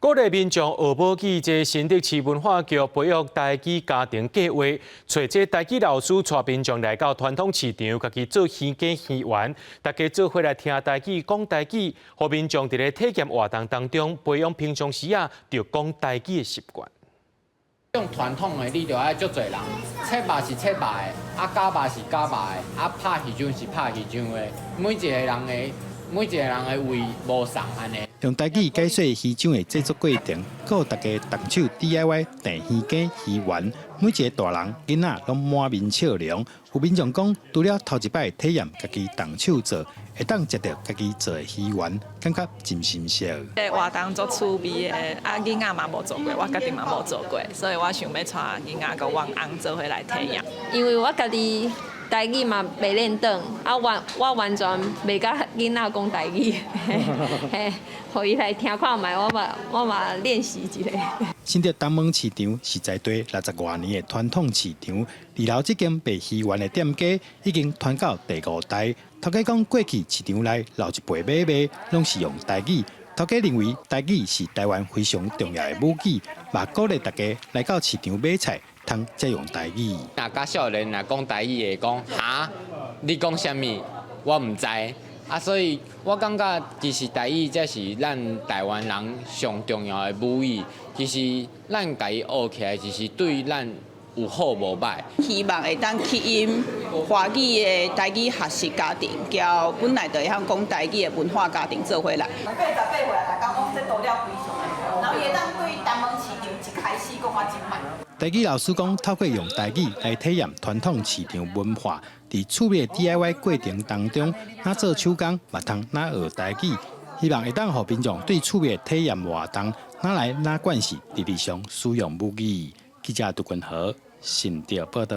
鼓励民众学母语，这新竹市文化局培育台语家庭计划，找这台语老师带民众来到传统市场，家己做鱼羹鱼丸，大家做伙来听台语、讲台语，让民众伫咧体验活动当中培养平常时就讲台语的习惯。用传统的，你就爱足侪人，切肉是切肉的，夹肉是夹肉的，拍鱼浆是拍鱼浆的，每一个人的胃无同安尼。用台语解说鱼浆的制作过程，告大家动手 DIY 订鱼羹、鱼丸，每一个大人、囡仔拢满面笑容。有民众讲，除了头一摆体验家己动手做，会当食到家己做的鱼丸，感觉真新鲜。活动足趣味的，囡仔嘛无做过，我家己嘛无做过，所以我想要带囡仔甲阮翁做伙来体验。因为我家己台语嘛袂练转，我完全袂甲囡仔讲台语，嘿，互伊来听看卖，我嘛练习一下。新竹东门市场是在地60多年的传统市场，二楼这间卖鱼丸的店家已经传到第5代。头家讲，过去市场内老一辈买卖拢是用台语。头家认为台语是台湾非常重要的母语，嘛鼓励大家来到市场买菜，通才用台语。若甲少年若讲台语会讲哈，你讲啥物？我唔知。所以我感觉其实台语才是咱台湾人上重要的母语。其实咱家己学起来，其实对咱有好无歹。希望会当吸引华语的台语学习家庭，交本来就会晓讲台语的文化家庭做伙来。88岁大家讲这多了非常，然后会当对东门市场一开始讲真歹。台语老师讲，透过用台语来体验传统市场文化，在趣味 DIY 过程当中，哪做手工，嘛通哪学台语，希望会当让民众对趣味体验活动哪来哪惯势，在日常使用母语。记者杜君和新竹报道。